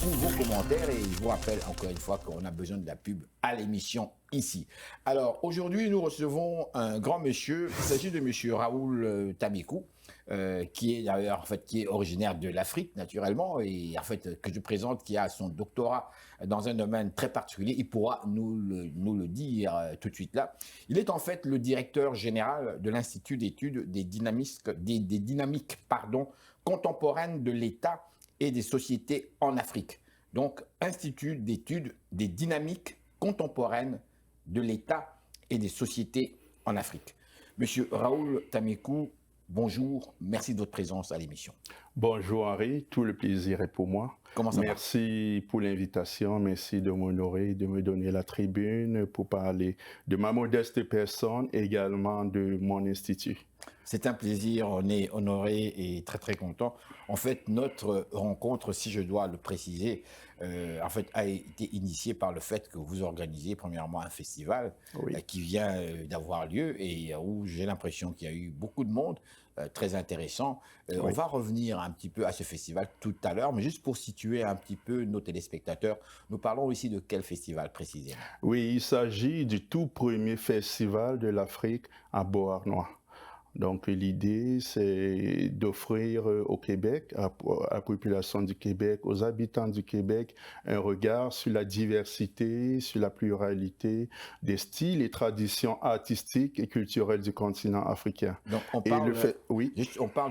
tous vos commentaires et je vous rappelle encore une fois qu'on a besoin de la pub à l'émission ici. Alors aujourd'hui, nous recevons un grand monsieur. Il s'agit de monsieur Raoul Tamikou, qui est d'ailleurs qui est originaire de l'Afrique naturellement et que je présente, qui a son doctorat dans un domaine très particulier. Il pourra nous le dire tout de suite là. Il est en fait le directeur général de l'Institut d'études des dynamiques contemporaines de l'État et des sociétés en Afrique. Donc, Institut d'études des dynamiques contemporaines de l'État et des sociétés en Afrique. Monsieur Raoul Tamikou, bonjour, merci de votre présence à l'émission. Bonjour Henri, tout le plaisir est pour moi. Comment ça va? Merci pour l'invitation, merci de m'honorer, de me donner la tribune pour parler de ma modeste personne et également de mon institut. C'est un plaisir, on est honoré et très très content. En fait, notre rencontre, si je dois le préciser, a été initiée par le fait que vous organisez premièrement un festival qui vient d'avoir lieu et où j'ai l'impression qu'il y a eu beaucoup de monde, très intéressant. On va revenir un petit peu à ce festival tout à l'heure, mais juste pour situer un petit peu nos téléspectateurs, nous parlons ici de quel festival précisément? Oui, il s'agit du tout premier festival de l'Afrique à Beauharnois. Donc l'idée, c'est d'offrir au Québec, à la population du Québec, aux habitants du Québec, un regard sur la diversité, sur la pluralité des styles et traditions artistiques et culturelles du continent africain. Donc on parle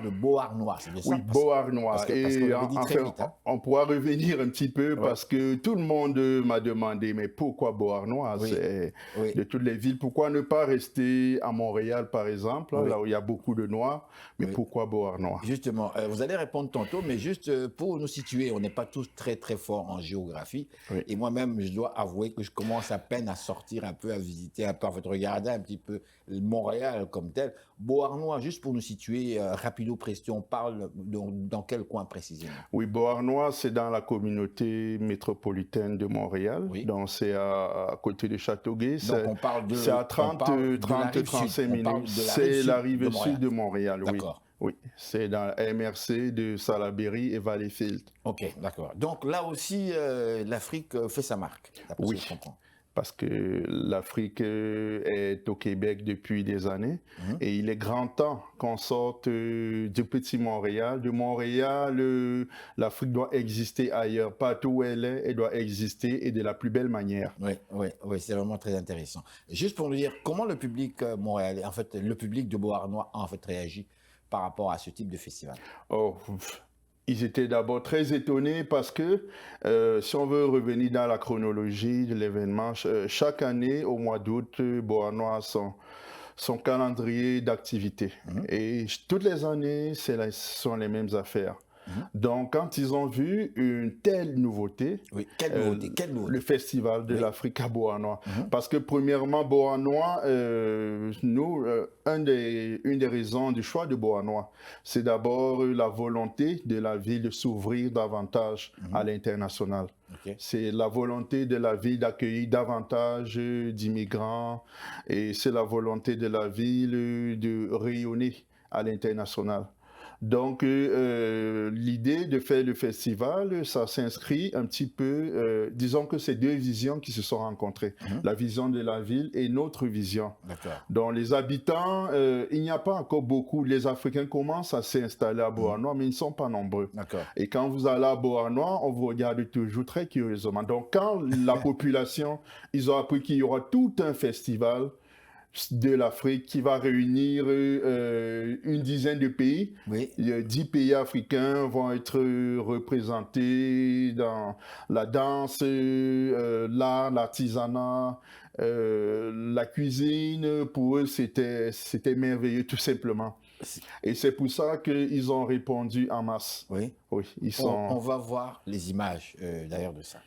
de Beauharnois, c'est bien ça? Oui, Beauharnois. Parce que vous l'avez dit très vite. Hein? On pourra revenir un petit peu parce que tout le monde m'a demandé, mais pourquoi Beauharnois? C'est de toutes les villes. Pourquoi ne pas rester à Montréal, par exemple, là où il y a beaucoup de Noirs, mais pourquoi Beauharnois? Justement, vous allez répondre tantôt, mais juste pour nous situer, on n'est pas tous très très forts en géographie. Et moi-même, je dois avouer que je commence à peine à sortir un peu, à visiter un peu, regarder un petit peu Montréal comme tel. Beauharnois, juste pour nous situer, rapido presto, on parle dans quel coin précisément? Oui, Beauharnois, c'est dans la communauté métropolitaine de Montréal. Donc c'est à côté de Châteauguay. Donc on parle de... C'est à 30-35 minutes. C'est la rive sud de Montréal, oui. Oui, c'est dans la MRC de Salaberry et Valleyfield. Ok, d'accord. Donc là aussi, l'Afrique fait sa marque. Oui, parce que l'Afrique est au Québec depuis des années et il est grand temps qu'on sorte du petit Montréal. De Montréal, l'Afrique doit exister ailleurs. Partout où elle est, elle doit exister et de la plus belle manière. Oui, c'est vraiment très intéressant. Juste pour nous dire, comment le public montréalais, le public de Beauharnois a réagi par rapport à ce type de festival? Ils étaient d'abord très étonnés parce que, si on veut revenir dans la chronologie de l'événement, chaque année, au mois d'août, Beauharnois a son calendrier d'activités. Et toutes les années, ce sont les mêmes affaires. Donc, quand ils ont vu une telle nouveauté, quelle nouveauté? Le Festival de l'Afrique à Beauharnois, parce que premièrement, Beauharnois, une des raisons du choix de Beauharnois, c'est d'abord la volonté de la ville de s'ouvrir davantage à l'international. C'est la volonté de la ville d'accueillir davantage d'immigrants et c'est la volonté de la ville de rayonner à l'international. Donc, l'idée de faire le festival, ça s'inscrit un petit peu, disons que c'est deux visions qui se sont rencontrées. La vision de la ville et notre vision. Donc, les habitants, il n'y a pas encore beaucoup. Les Africains commencent à s'installer à Beauharnois, mais ils ne sont pas nombreux. Et quand vous allez à Beauharnois, on vous regarde toujours très curieusement. Donc, quand la population, ils ont appris qu'il y aura tout un festival de l'Afrique qui va réunir une dizaine de pays. 10 pays africains vont être représentés dans la danse, l'art, l'artisanat, la cuisine. Pour eux, c'était merveilleux tout simplement. Et c'est pour ça qu'ils ont répondu en masse. On va voir les images d'ailleurs de ça.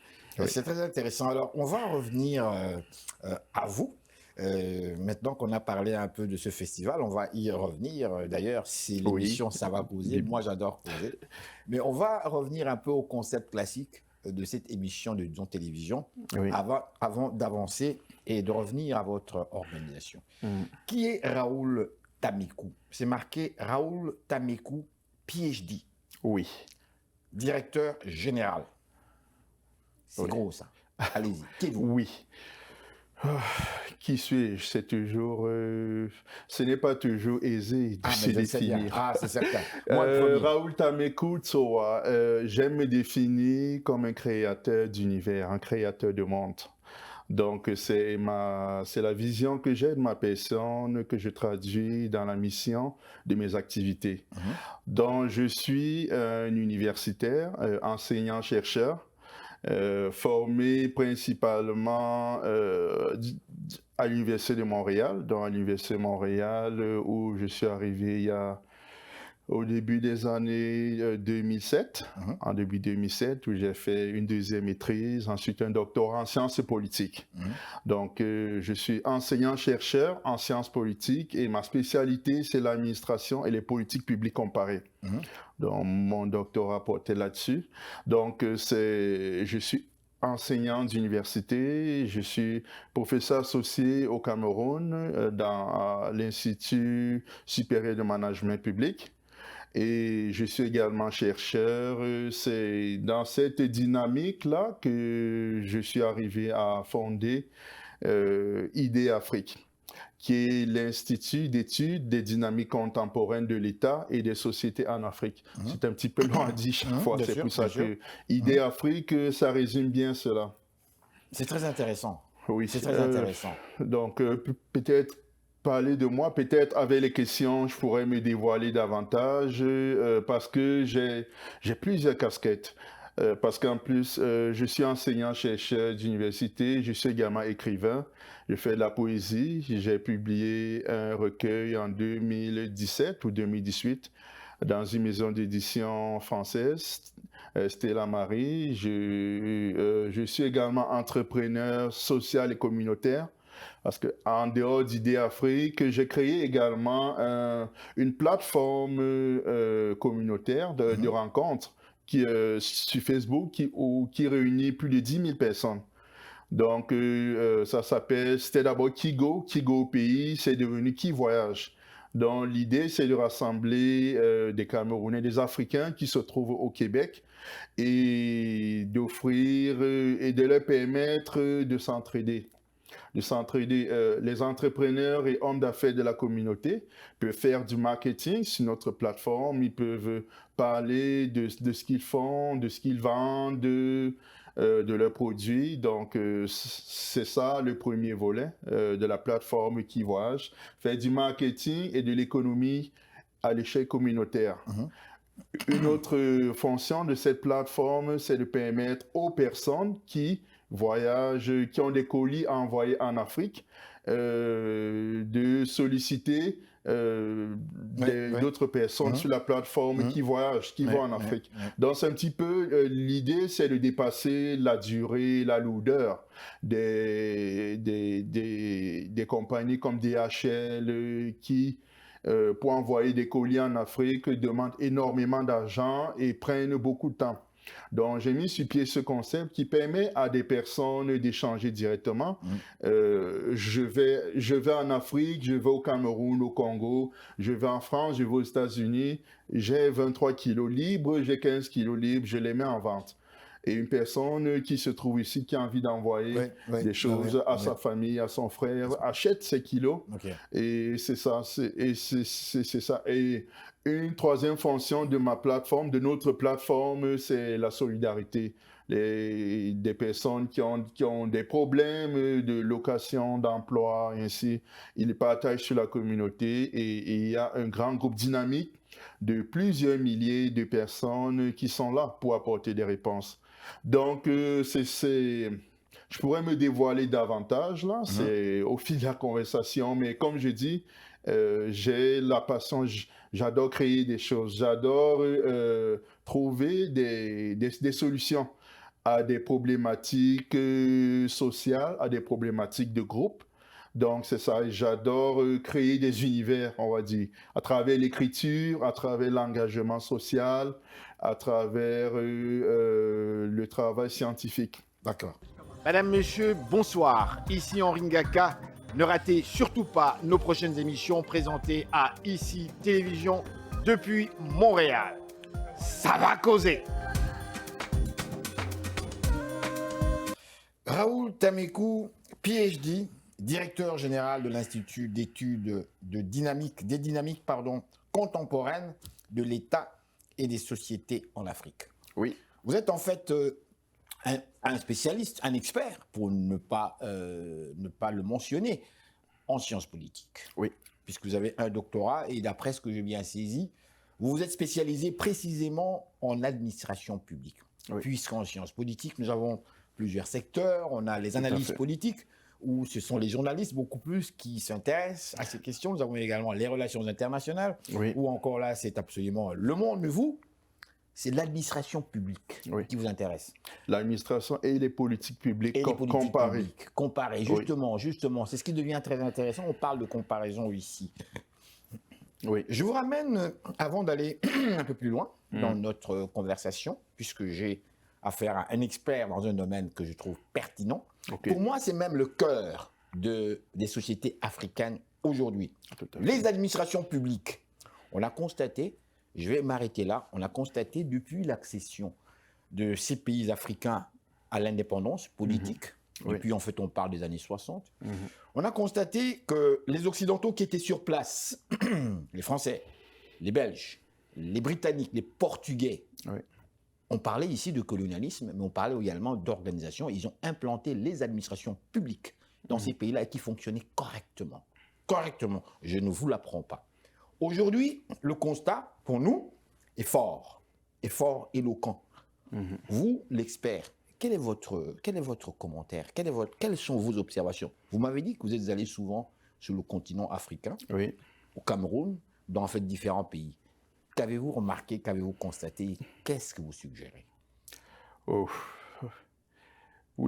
C'est très intéressant. Alors, on va revenir à vous. Maintenant qu'on a parlé un peu de ce festival, on va y revenir. D'ailleurs, si l'émission, ça va poser, moi j'adore poser. Mais on va revenir un peu au concept classique de cette émission de télévision avant d'avancer et de revenir à votre organisation. Qui est Raoul Tamikou? C'est marqué Raoul Tamikou, PhD. Oui. Directeur général. C'est gros, ça. Allez-y, qui êtes-vous? Oui. Qui suis-je? C'est toujours, ce n'est pas toujours aisé de se définir. Ah, c'est certain. Moi, le premier. Raoul Tamekou Tsoa, j'aime me définir comme un créateur d'univers, un créateur de monde. Donc, c'est la vision que j'ai de ma personne, que je traduis dans la mission de mes activités. Donc, je suis un universitaire, enseignant-chercheur, formé principalement à l'Université de Montréal, dans l'Université de Montréal où je suis arrivé au début des années 2007, en début 2007, où j'ai fait une deuxième maîtrise, ensuite un doctorat en sciences politiques. Donc, je suis enseignant-chercheur en sciences politiques et ma spécialité, c'est l'administration et les politiques publiques comparées. Donc, mon doctorat portait là-dessus. Donc, je suis enseignant d'université, je suis professeur associé au Cameroun dans l'Institut supérieur de management public. Et je suis également chercheur. C'est dans cette dynamique-là que je suis arrivé à fonder IDEA Afrique, qui est l'Institut d'études des dynamiques contemporaines de l'État et des sociétés en Afrique. C'est un petit peu long à dire chaque fois, c'est pour ça que IDEA Afrique, ça résume bien cela. C'est très intéressant. Oui, c'est très intéressant. Donc, peut-être parler de moi, peut-être avec les questions, je pourrais me dévoiler davantage parce que j'ai plusieurs casquettes. Parce qu'en plus, je suis enseignant-chercheur d'université, je suis également écrivain, je fais de la poésie, j'ai publié un recueil en 2017 ou 2018 dans une maison d'édition française, Stella Marie. Je suis également entrepreneur social et communautaire. Parce qu'en dehors d'IDEA Afrique, j'ai créé également une plateforme communautaire de rencontres sur Facebook qui réunit plus de 10 000 personnes. Donc, ça s'appelle, c'était d'abord Kigo au pays, c'est devenu Qui voyage. Donc, l'idée, c'est de rassembler des Camerounais, des Africains qui se trouvent au Québec et d'offrir et de leur permettre de s'entraider. Les entrepreneurs et hommes d'affaires de la communauté peuvent faire du marketing sur notre plateforme. Ils peuvent parler de ce qu'ils font, de ce qu'ils vendent, de leurs produits. Donc, c'est ça le premier volet de la plateforme Qui voyage. Faire du marketing et de l'économie à l'échelle communautaire. Une autre fonction de cette plateforme, c'est de permettre aux personnes qui voyagent, qui ont des colis à envoyer en Afrique, de solliciter d'autres personnes sur la plateforme qui voyagent, qui vont en Afrique. Donc, c'est un petit peu, l'idée, c'est de dépasser la durée, la lourdeur des compagnies comme DHL qui, pour envoyer des colis en Afrique, demandent énormément d'argent et prennent beaucoup de temps. Donc, j'ai mis sur pied ce concept qui permet à des personnes d'échanger directement. Je vais en Afrique, je vais au Cameroun, au Congo, je vais en France, je vais aux États-Unis, j'ai 23 kilos libres, j'ai 15 kilos libres, je les mets en vente. Et une personne qui se trouve ici, qui a envie d'envoyer des choses à sa famille, à son frère, achète ces kilos. Et c'est ça. C'est ça. Et une troisième fonction de ma plateforme, de notre plateforme, c'est la solidarité. Des personnes qui ont des problèmes de location, d'emploi, ainsi, ils les partagent sur la communauté et il y a un grand groupe dynamique de plusieurs milliers de personnes qui sont là pour apporter des réponses. Donc, je pourrais me dévoiler davantage là, c'est au fil de la conversation, mais comme je dis, j'ai la passion, j'adore créer des choses, j'adore trouver des solutions à des problématiques sociales, à des problématiques de groupe. Donc, c'est ça, j'adore créer des univers, on va dire, à travers l'écriture, à travers l'engagement social, à travers le travail scientifique. D'accord. Madame, Monsieur, bonsoir. Ici Henri Ngaka. Ne ratez surtout pas nos prochaines émissions présentées à ICI Télévision depuis Montréal. Ça va causer. Raoul Tamekou, PhD, directeur général de l'Institut d'études des dynamiques contemporaines de l'État et des sociétés en Afrique. Oui. Vous êtes en fait un spécialiste, un expert, pour ne pas le mentionner, en sciences politiques. Oui. Puisque vous avez un doctorat et d'après ce que j'ai bien saisi, vous vous êtes spécialisé précisément en administration publique. Oui. Puisqu'en sciences politiques, nous avons plusieurs secteurs. On a les analyses politiques, où ce sont les journalistes beaucoup plus qui s'intéressent à ces questions. Nous avons également les relations internationales, où encore là, c'est absolument le monde. Mais vous, c'est l'administration publique qui vous intéresse. L'administration et les politiques publiques comparées. Comparées, justement. C'est ce qui devient très intéressant. On parle de comparaison ici. Oui. Je vous ramène, avant d'aller un peu plus loin dans notre conversation, puisque j'ai affaire à un expert dans un domaine que je trouve pertinent. Pour moi, c'est même le cœur des sociétés africaines aujourd'hui. Les administrations publiques, on a constaté, je vais m'arrêter là, on a constaté depuis l'accession de ces pays africains à l'indépendance politique, depuis en fait on parle des années 60, on a constaté que les Occidentaux qui étaient sur place, les Français, les Belges, les Britanniques, les Portugais, on parlait ici de colonialisme, mais on parlait également d'organisation. Ils ont implanté les administrations publiques dans ces pays-là et qui fonctionnaient correctement. Correctement, je ne vous l'apprends pas. Aujourd'hui, le constat, pour nous, est fort éloquent. Vous, l'expert, quel est votre commentaire? Quelles sont vos observations? Vous m'avez dit que vous êtes allé souvent sur le continent africain, au Cameroun, dans en fait différents pays. Qu'avez-vous remarqué, qu'avez-vous constaté? Qu'est-ce que vous suggérez? Ou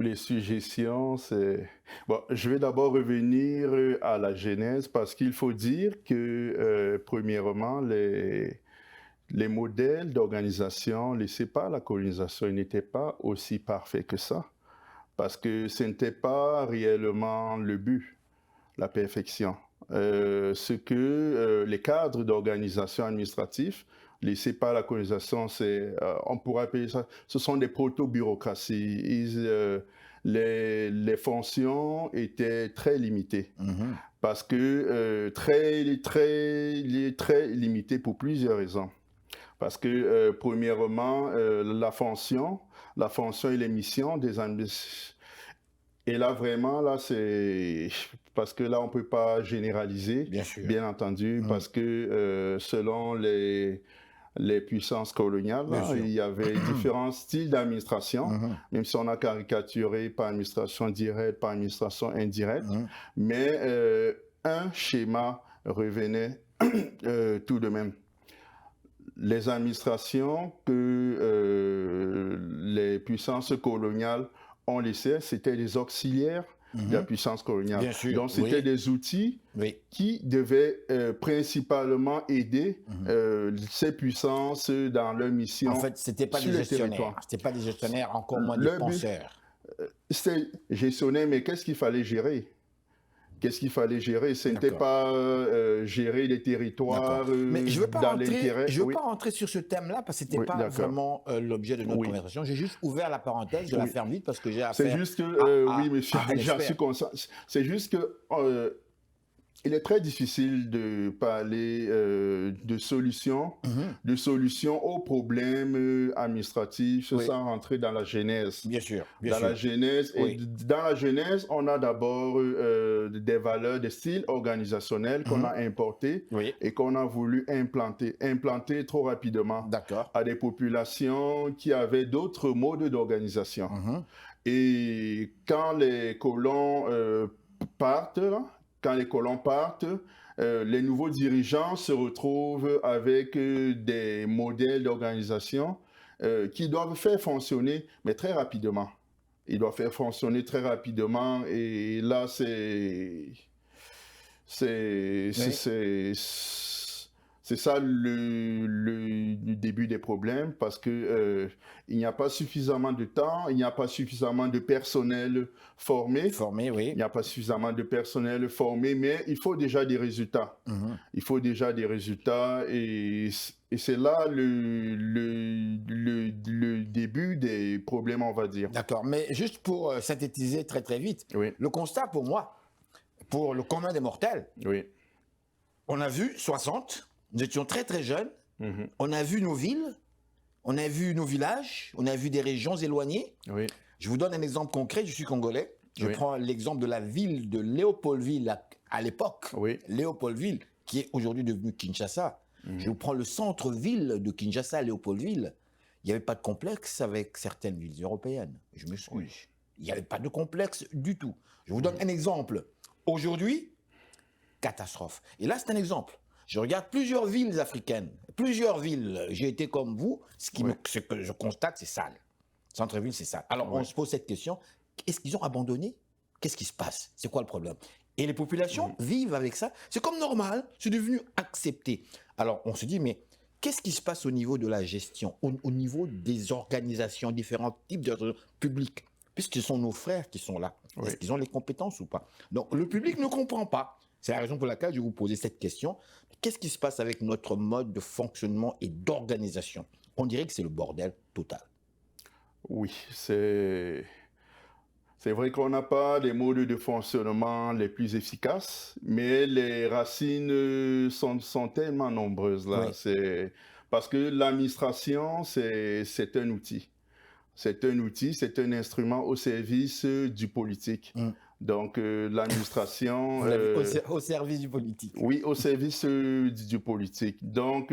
les suggestions, c'est... Bon, je vais d'abord revenir à la genèse parce qu'il faut dire que, premièrement, les modèles d'organisation laissés par la colonisation n'étaient pas aussi parfaits que ça parce que ce n'était pas réellement le but, la perfection. Ce que les cadres d'organisation administrative laissés par la colonisation, on pourrait appeler ça, ce sont des proto-bureaucraties. Les fonctions étaient très limitées parce que très limitées pour plusieurs raisons. Parce que premièrement, la fonction et les missions des administrations. Et là, vraiment, là, c'est... Parce que là, on ne peut pas généraliser, bien entendu, parce que selon les puissances coloniales, là, il y avait différents styles d'administration, même si on a caricaturé par administration directe, par administration indirecte, mais un schéma revenait tout de même. Les administrations que les puissances coloniales on laissait, c'était des auxiliaires de la puissance coloniale. Donc, c'était des outils qui devaient principalement aider ces puissances dans leur mission. En fait, ce n'était pas des gestionnaires. Ce n'était pas des gestionnaires, encore moins des penseurs. C'était gestionnaire, mais qu'est-ce qu'il fallait gérer? Qu'est-ce qu'il fallait gérer? Ce n'était pas gérer les territoires mais je dans l'intérêt. Je ne veux pas rentrer sur ce thème-là parce que ce n'était pas vraiment l'objet de notre conversation. J'ai juste ouvert la parenthèse, je la ferme vite parce que j'ai affaire. C'est juste que, oui, monsieur, j'en suis conscient. C'est juste que il est très difficile de parler de solutions aux problèmes administratifs sans rentrer dans la genèse. Bien sûr. La genèse, et dans la genèse, on a d'abord des valeurs, des styles organisationnels qu'on a importés et qu'on a voulu implanter trop rapidement à des populations qui avaient d'autres modes d'organisation. Et quand les colons partent, les nouveaux dirigeants se retrouvent avec des modèles d'organisation qui doivent faire fonctionner, mais très rapidement. Ils doivent faire fonctionner très rapidement et là, c'est ça le début des problèmes parce que il n'y a pas suffisamment de temps, il n'y a pas suffisamment de personnel formé. Il n'y a pas suffisamment de personnel formé, mais il faut déjà des résultats. Il faut déjà des résultats et c'est là le début des des problèmes, on va dire. D'accord, mais juste pour synthétiser très très vite, Oui. le constat pour moi, pour le commun des mortels, Oui. on a vu 60, nous étions très très jeunes, on a vu nos villes, on a vu nos villages, on a vu des régions éloignées. Oui. Je vous donne un exemple concret, je suis congolais. Je Oui. prends l'exemple de la ville de Léopoldville à l'époque. Oui. Léopoldville, qui est aujourd'hui devenue Kinshasa. Je vous prends le centre-ville de Kinshasa, Léopoldville. Il n'y avait pas de complexe avec certaines villes européennes. Je m'excuse. Oui. Il n'y avait pas de complexe du tout. Je vous donne un exemple. Aujourd'hui, catastrophe. Et là, c'est un exemple. Je regarde plusieurs villes africaines, plusieurs villes. J'ai été comme vous. Ce que je constate, c'est sale. Centre-ville, c'est sale. Alors, on se pose cette question. Est-ce qu'ils ont abandonné? Qu'est-ce qui se passe? C'est quoi le problème? Et les populations vivent avec ça. C'est comme normal. C'est devenu accepté. Alors, on se dit, mais qu'est-ce qui se passe au niveau de la gestion, au niveau des organisations, différents types de publics? Puisque ce sont nos frères qui sont là. Est-ce qu'ils ont les compétences ou pas? Donc, le public ne comprend pas. C'est la raison pour laquelle je vous posais cette question. Qu'est-ce qui se passe avec notre mode de fonctionnement et d'organisation? On dirait que c'est le bordel total. Oui, c'est vrai qu'on n'a pas des modes de fonctionnement les plus efficaces, mais les racines sont tellement nombreuses là. Oui. Parce que l'administration, c'est un outil. C'est un outil, c'est un instrument au service du politique. Donc, l'administration... au service du politique. Oui, au service du politique. Donc,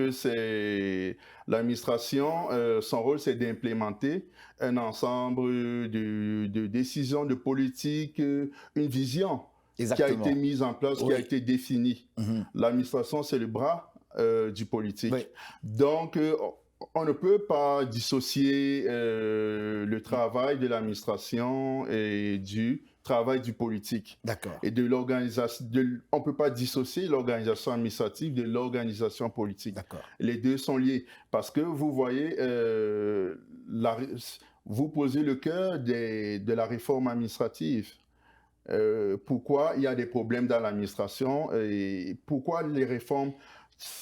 l'administration, son rôle, c'est d'implémenter un ensemble de décisions de politique, une vision Exactement. qui a été mise en place, qui a été définie. L'administration, c'est le bras du politique. Oui. Donc, on ne peut pas dissocier le travail de l'administration et du travail du politique. D'accord. Et de l'organisation. On ne peut pas dissocier l'organisation administrative de l'organisation politique. D'accord. Les deux sont liés. Parce que vous voyez, vous posez le cœur de la réforme administrative. Pourquoi il y a des problèmes dans l'administration et pourquoi les réformes,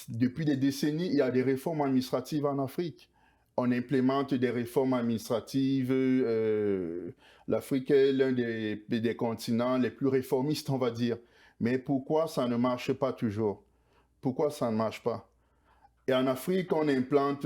depuis des décennies, il y a des réformes administratives en Afrique. On implémente des réformes administratives. L'Afrique est l'un des continents les plus réformistes, on va dire. Mais pourquoi ça ne marche pas toujours? Pourquoi ça ne marche pas? Et en Afrique, on implante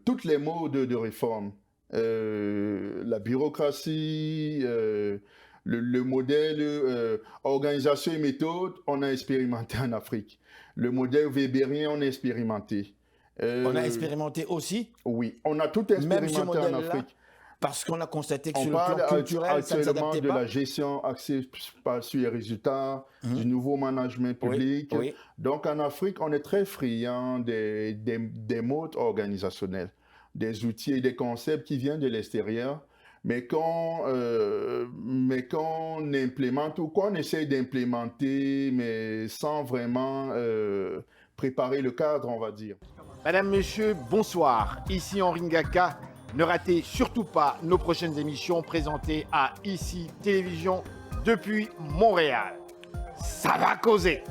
toutes les modes de réforme. La bureaucratie, le modèle organisation et méthode, on a expérimenté en Afrique. Le modèle weberien, on a expérimenté. On a expérimenté aussi? Oui, on a tout expérimenté en Afrique. Parce qu'on a constaté que sur le plan culturel, ça ne s'adaptait pas. On parle actuellement de la gestion axée sur les résultats, du nouveau management public. Oui. Donc en Afrique, on est très friand des modes organisationnels, des outils et des concepts qui viennent de l'extérieur, mais qu'on implémente ou qu'on essaie d'implémenter, mais sans vraiment préparer le cadre, on va dire. Madame, Monsieur, bonsoir. Ici Henri Ngaka. Ne ratez surtout pas nos prochaines émissions présentées à ICI Télévision depuis Montréal. Ça va causer.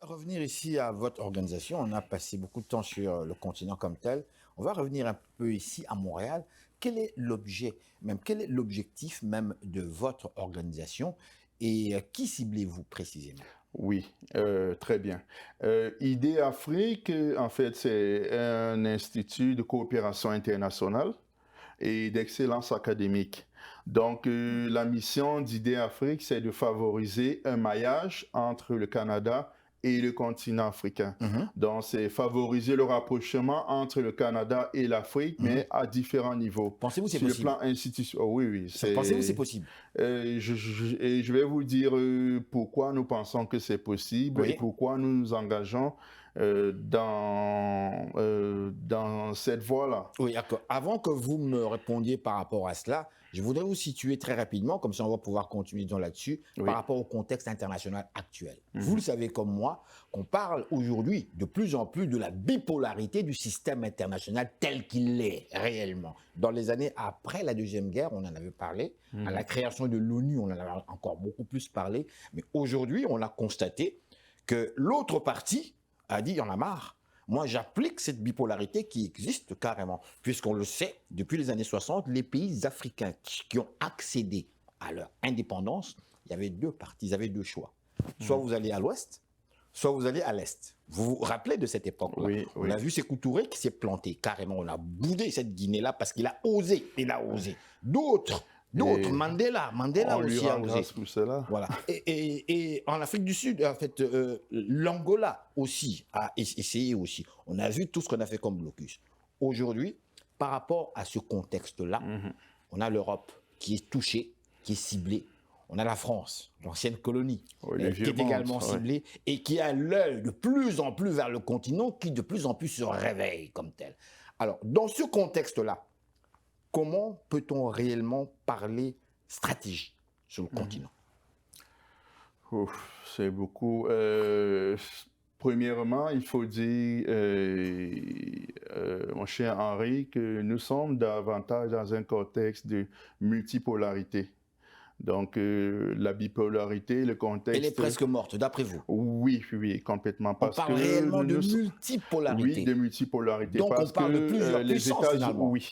Revenir ici à votre organisation, on a passé beaucoup de temps sur le continent comme tel. On va revenir un peu ici à Montréal. Quel est l'objet, même quel est l'objectif même de votre organisation et qui ciblez-vous précisément? Oui, très bien. IDEA Afrique, en fait, c'est un institut de coopération internationale et d'excellence académique. Donc, la mission d'IDEA Afrique, c'est de favoriser un maillage entre le Canada et le continent africain. Donc, c'est favoriser le rapprochement entre le Canada et l'Afrique, mais à différents niveaux. Pensez-vous c'est possible? Sur le plan institutionnel, oui. Pensez-vous c'est possible? Je vais vous dire pourquoi nous pensons que c'est possible et pourquoi nous nous engageons dans cette voie-là. Oui, d'accord. Avant que vous me répondiez par rapport à cela, je voudrais vous situer très rapidement, comme ça on va pouvoir continuer là-dessus, par rapport au contexte international actuel. Vous le savez comme moi, qu'on parle aujourd'hui de plus en plus de la bipolarité du système international tel qu'il est réellement. Dans les années après la Deuxième Guerre, on en avait parlé, à la création de l'ONU, on en avait encore beaucoup plus parlé, mais aujourd'hui, on a constaté que l'autre partie a dit, il y en a marre. Moi, j'applique cette bipolarité qui existe carrément, puisqu'on le sait, depuis les années 60, les pays africains qui ont accédé à leur indépendance, il y avait deux parties, ils avaient deux choix. Soit vous allez à l'ouest, soit vous allez à l'est. Vous vous rappelez de cette époque-là? Oui, On a vu Sékou Touré qui s'est planté carrément. On a boudé cette Guinée-là parce qu'il a osé. Il a osé. D'autres, Mandela aussi a osé. Pour cela. Voilà. Et en Afrique du Sud, en fait, l'Angola aussi a essayé aussi. On a vu tout ce qu'on a fait comme blocus. Aujourd'hui, par rapport à ce contexte-là, on a l'Europe qui est touchée, qui est ciblée. On a la France, l'ancienne colonie, qui est également ciblée et qui a l'œil de plus en plus vers le continent, qui de plus en plus se réveille comme tel. Alors, dans ce contexte-là, comment peut-on réellement parler stratégie sur le continent? C'est beaucoup. Premièrement, il faut dire, mon cher Henri, que nous sommes davantage dans un contexte de multipolarité. Donc, la bipolarité, le contexte... Elle est presque morte, d'après vous? Oui, complètement. Parce on parle réellement de multipolarité. Oui, de multipolarité. Donc, on parle de plusieurs puissances, finalement. Oui,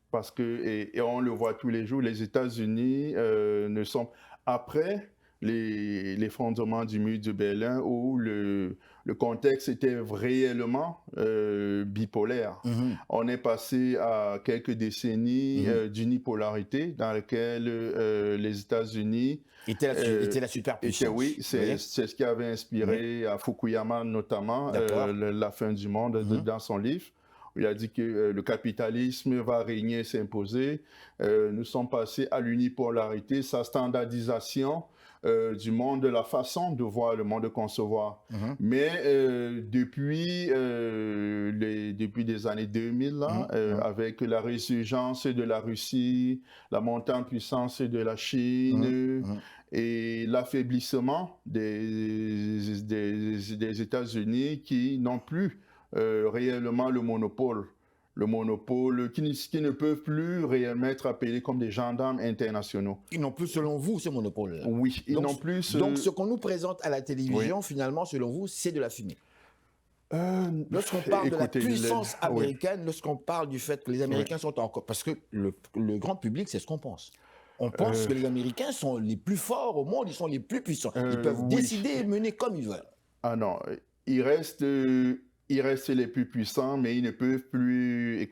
parce que, et on le voit tous les jours, les États-Unis ne sont... Après l'effondrement du mur de Berlin, où le contexte était réellement bipolaire. On est passé à quelques décennies d'unipolarité dans laquelle les États-Unis étaient la superpuissance. Oui, c'est ce qui avait inspiré à Fukuyama notamment la fin du monde dans son livre. Il a dit que le capitalisme va régner, s'imposer. Nous sommes passés à l'unipolarité, sa standardisation du monde, de la façon de voir le monde, de concevoir. Mais depuis des années 2000, là, avec la résurgence de la Russie, la montée en puissance de la Chine et l'affaiblissement des États-Unis qui n'ont plus réellement le monopole. Qui ne peuvent plus réellement être appelés comme des gendarmes internationaux. Ils n'ont plus, selon vous, ce monopole-là. Oui, ils n'ont plus... Donc, ce qu'on nous présente à la télévision, finalement, selon vous, c'est de la fumée. Lorsqu'on parle de la puissance américaine, lorsqu'on parle du fait que les Américains sont encore... Parce que le grand public, c'est ce qu'on pense. On pense que les Américains sont les plus forts au monde, ils sont les plus puissants. Ils peuvent décider et mener comme ils veulent. Ah non, ils restent les plus puissants, mais ils ne peuvent plus,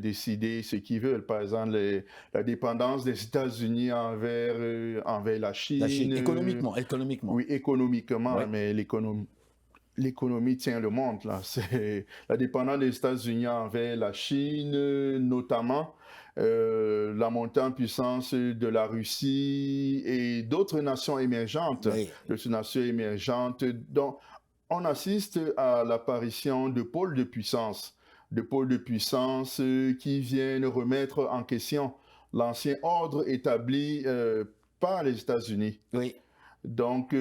décider ce qu'ils veulent. Par exemple, la dépendance des États-Unis envers la Chine. La Chine, économiquement. Oui, économiquement, mais l'économie tient le monde, là. C'est la dépendance des États-Unis envers la Chine, notamment la montée en puissance de la Russie et d'autres nations émergentes. Donc, on assiste à l'apparition de pôles de puissance qui viennent remettre en question l'ancien ordre établi par les États-Unis. Oui. Donc,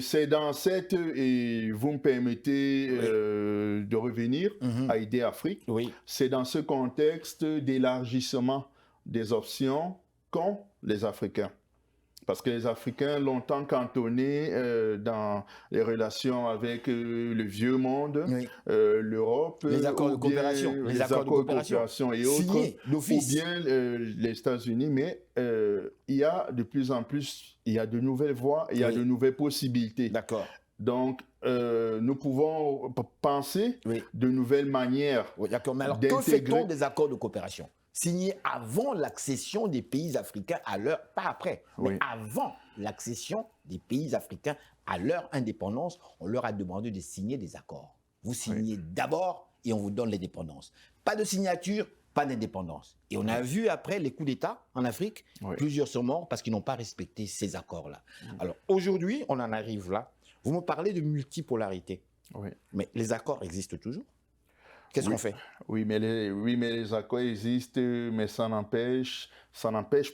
c'est dans cette... Et vous me permettez de revenir à Idée Afrique. Oui. C'est dans ce contexte d'élargissement des options qu'ont les Africains. Parce que les Africains, longtemps cantonnés dans les relations avec le vieux monde, l'Europe, les accords de coopération, les accords de coopération et autres, ou bien les États-Unis, mais il y a de plus en plus, il y a de nouvelles voies, il y a de nouvelles possibilités. D'accord. Donc, nous pouvons penser de nouvelles manières. Oui, d'accord, mais alors que fait-on des accords de coopération signés avant l'accession des pays africains à leur... Pas après, mais avant l'accession des pays africains à leur indépendance, on leur a demandé de signer des accords. Vous signez d'abord et on vous donne l'indépendance. Pas de signature, pas d'indépendance. Et on a vu après les coups d'État en Afrique, plusieurs sont morts parce qu'ils n'ont pas respecté ces accords-là. Alors aujourd'hui, on en arrive là. Vous me parlez de multipolarité, mais les accords existent toujours. Qu'est-ce qu'on fait? Oui, mais les accords existent, mais ça n'empêche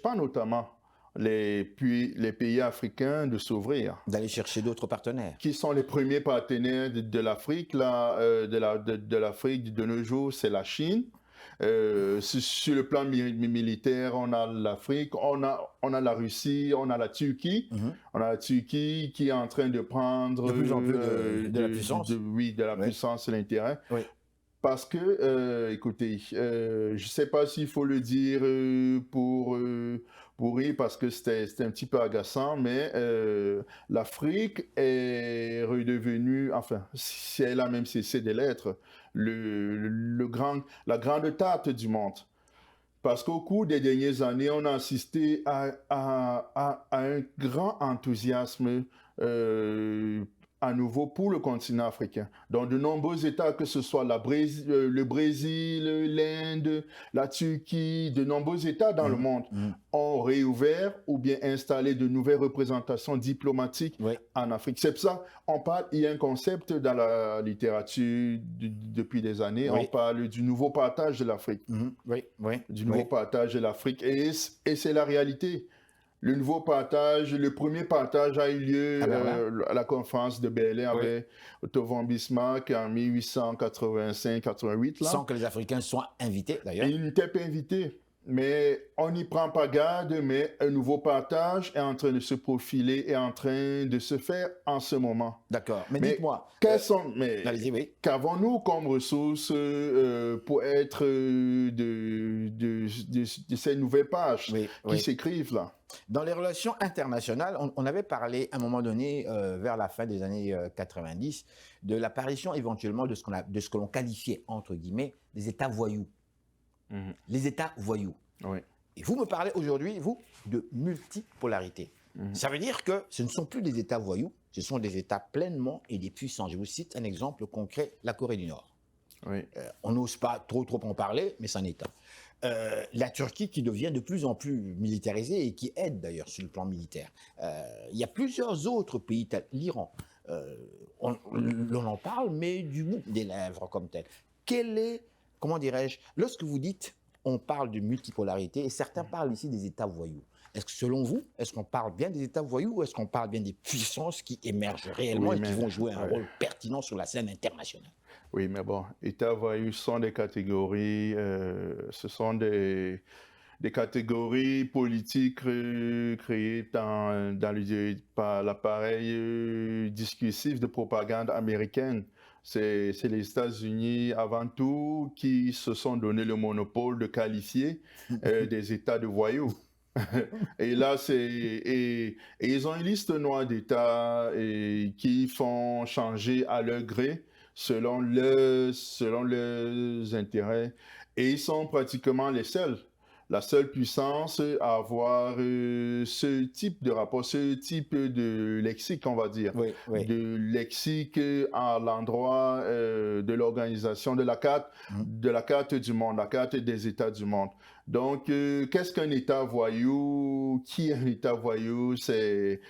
pas notamment les pays africains de s'ouvrir. D'aller chercher d'autres partenaires. Qui sont les premiers partenaires de l'Afrique, de l'Afrique de nos jours, c'est la Chine. Sur le plan militaire, on a l'Afrique, on a la Russie, on a la Turquie. On a la Turquie qui est en train de prendre de plus en plus de la puissance. Oui, de la puissance et l'intérêt. Oui. Parce que, écoutez, je ne sais pas s'il faut le dire pour rire, parce que c'était un petit peu agaçant, mais l'Afrique est redevenue, enfin, si elle a même cessé de l'être, la grande tarte du monde. Parce qu'au cours des dernières années, on a assisté à un grand enthousiasme à nouveau pour le continent africain. Dans de nombreux États, que ce soit le Brésil, l'Inde, la Turquie, de nombreux États dans le monde ont réouvert ou bien installé de nouvelles représentations diplomatiques en Afrique. C'est pour ça on parle, il y a un concept dans la littérature depuis des années, on parle du nouveau partage de l'Afrique. Du nouveau partage de l'Afrique. Et c'est la réalité. Le nouveau partage, le premier partage a eu lieu à la conférence de Berlin avec Otto von Bismarck en 1885-88. Sans que les Africains soient invités, d'ailleurs. Ils n'étaient pas invités. Mais on n'y prend pas garde, mais un nouveau partage est en train de se profiler, est en train de se faire en ce moment. D'accord. Mais dites-moi. Qu'avons-nous comme ressources pour être de ces nouvelles pages qui s'écrivent là? Dans les relations internationales, on avait parlé à un moment donné, vers la fin des années 90, de l'apparition éventuellement de ce que l'on qualifiait, entre guillemets, des États voyous. Les États voyous. Et vous me parlez aujourd'hui, vous, de multipolarité. Ça veut dire que ce ne sont plus des États voyous, ce sont des États pleinement et des puissants. Je vous cite un exemple concret, la Corée du Nord. On n'ose pas trop en parler, mais c'en est un. La Turquie qui devient de plus en plus militarisée et qui aide d'ailleurs sur le plan militaire. Il y a plusieurs autres pays, l'Iran. On en parle, mais du bout des lèvres comme tel. Comment dirais-je, lorsque vous dites, on parle de multipolarité, et certains parlent ici des États voyous. Est-ce que selon vous, est-ce qu'on parle bien des États voyous ou est-ce qu'on parle bien des puissances qui émergent réellement et qui vont jouer un rôle pertinent sur la scène internationale? Oui, mais bon, États voyous sont des catégories, ce sont des catégories politiques créées par l'appareil discursif de propagande américaine. C'est les États-Unis avant tout qui se sont donné le monopole de qualifier des États de voyous. Et là, ils ont une liste noire d'États qui font changer à leur gré selon leurs intérêts. Et ils sont pratiquement la seule puissance à avoir ce type de rapport, ce type de lexique, on va dire, de lexique à l'endroit de l'organisation de la carte du monde, la carte des États du monde. Donc, qu'est-ce qu'un État voyou? Qui est un État voyou? Les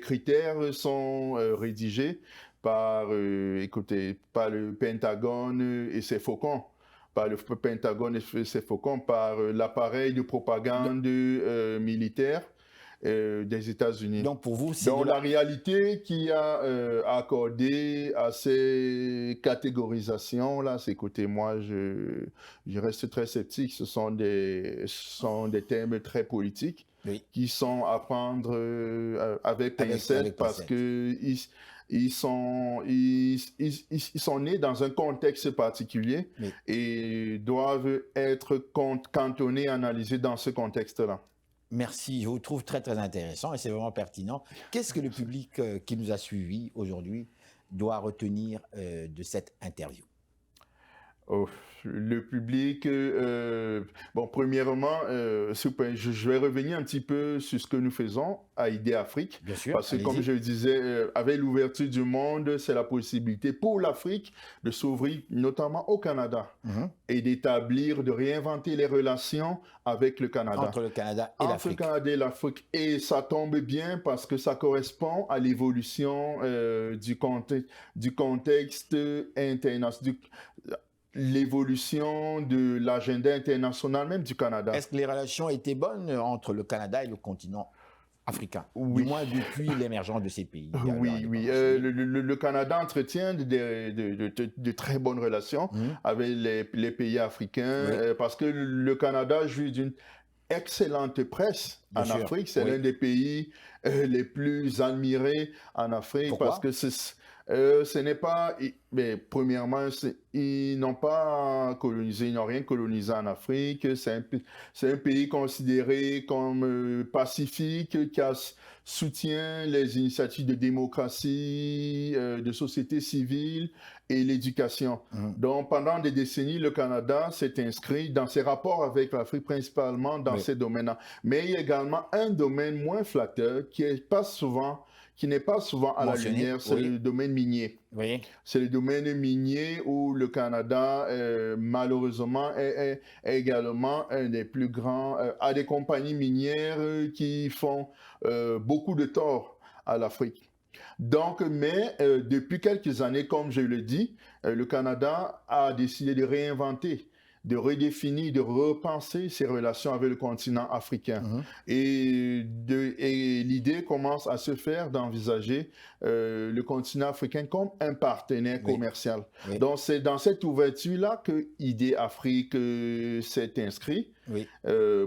critères sont rédigés par le Pentagone et ses faucons. Par le Pentagone et ses faucons, par l'appareil de propagande militaire des États-Unis. Donc pour vous, la réalité qui a accordé à ces catégorisations-là, c'est écoutez, moi je reste très sceptique. Ce sont des termes très politiques qui sont à prendre avec pincette parce que ils sont nés dans un contexte particulier et doivent être cantonnés, analysés dans ce contexte-là. Merci, je vous trouve très très intéressant et c'est vraiment pertinent. Qu'est-ce que le public qui nous a suivis aujourd'hui doit retenir de cette interview? Le public, bon, premièrement, je vais revenir un petit peu sur ce que nous faisons à Idée Afrique. Bien sûr, parce que comme je le disais, avec l'ouverture du monde, c'est la possibilité pour l'Afrique de s'ouvrir, notamment au Canada, et d'établir, de réinventer les relations avec le Canada. Entre le Canada et l'Afrique. Entre le Canada et l'Afrique. Et ça tombe bien parce que ça correspond à l'évolution du contexte international. L'évolution de l'agenda international même du Canada. Est-ce que les relations étaient bonnes entre le Canada et le continent africains, Oui. du moins depuis l'émergence de ces pays. Oui, oui. Le Canada entretient de très bonnes relations avec les pays africains parce que le Canada jouit d'une excellente presse en Afrique. C'est l'un des pays les plus admirés en Afrique. Pourquoi? Parce que ce n'est pas... Mais premièrement, ils n'ont pas colonisé, ils n'ont rien colonisé en Afrique. C'est un pays considéré comme pacifique, qui soutient les initiatives de démocratie, de société civile et l'éducation. Donc, pendant des décennies, le Canada s'est inscrit dans ses rapports avec l'Afrique, principalement dans ces domaines-là. Mais il y a également un domaine moins flatteur qui n'est pas souvent à la lumière, c'est le domaine minier. Oui. C'est le domaine minier où le Canada, malheureusement, est également un des plus grands, a des compagnies minières qui font beaucoup de tort à l'Afrique. Donc, mais depuis quelques années, comme je le dis, le Canada a décidé de réinventer, de redéfinir, de repenser ses relations avec le continent africain. Et l'idée commence à se faire d'envisager le continent africain comme un partenaire commercial. Donc, c'est dans cette ouverture-là que Idée Afrique s'est inscrit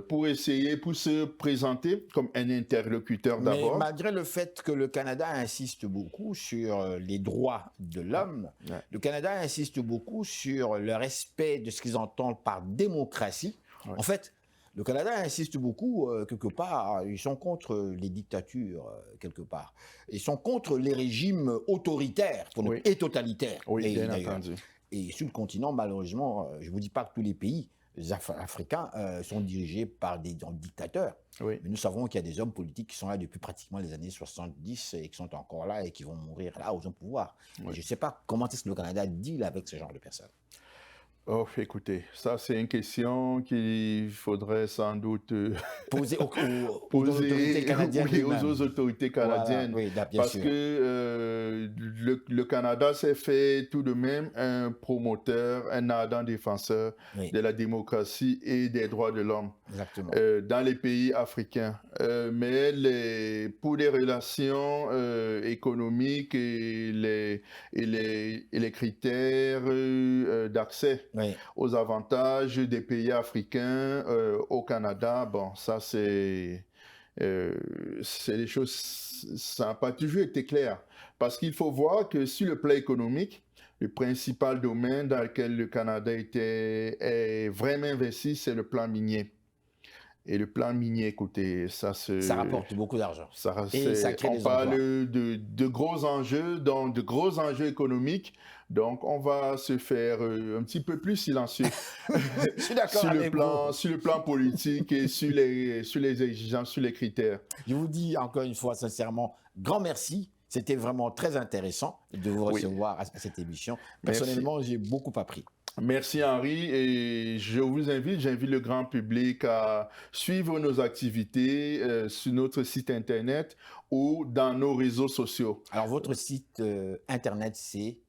pour se présenter comme un interlocuteur d'abord. Mais malgré le fait que le Canada insiste beaucoup sur les droits de l'homme, le Canada insiste beaucoup sur le respect de ce qu'ils entendent par démocratie. En fait, le Canada insiste beaucoup, quelque part, ils sont contre les dictatures, quelque part. Ils sont contre les régimes autoritaires et totalitaires. Oui, bien entendu. Et sur le continent, malheureusement, je ne vous dis pas que tous les pays africains sont dirigés par des dictateurs. Mais nous savons qu'il y a des hommes politiques qui sont là depuis pratiquement les années 70 et qui sont encore là et qui vont mourir là où ils ont pouvoir. Je ne sais pas comment est-ce que le Canada deal avec ce genre de personnes. Oh, écoutez, ça c'est une question qu'il faudrait sans doute poser aux autorités canadiennes. Oui, aux autorités canadiennes. Voilà, parce que le Canada s'est fait tout de même un promoteur, un ardent défenseur de la démocratie et des droits de l'homme dans les pays africains. Mais pour les relations économiques et les critères d'accès aux avantages des pays africains au Canada, bon, ça c'est des choses, ça n'a pas toujours été clair. Parce qu'il faut voir que sur le plan économique, le principal domaine dans lequel le Canada est vraiment investi, c'est le plan minier. Et le plan minier, écoutez, ça rapporte beaucoup d'argent. On parle de gros enjeux, donc de gros enjeux économiques. Donc, on va se faire un petit peu plus silencieux Je suis d'accord sur le plan politique et sur les exigences, sur les critères. Je vous dis encore une fois, sincèrement, grand merci. C'était vraiment très intéressant de vous recevoir à cette émission. Personnellement, j'ai beaucoup appris. Merci Henri et j'invite le grand public à suivre nos activités sur notre site internet ou dans nos réseaux sociaux. Alors votre site internet c'est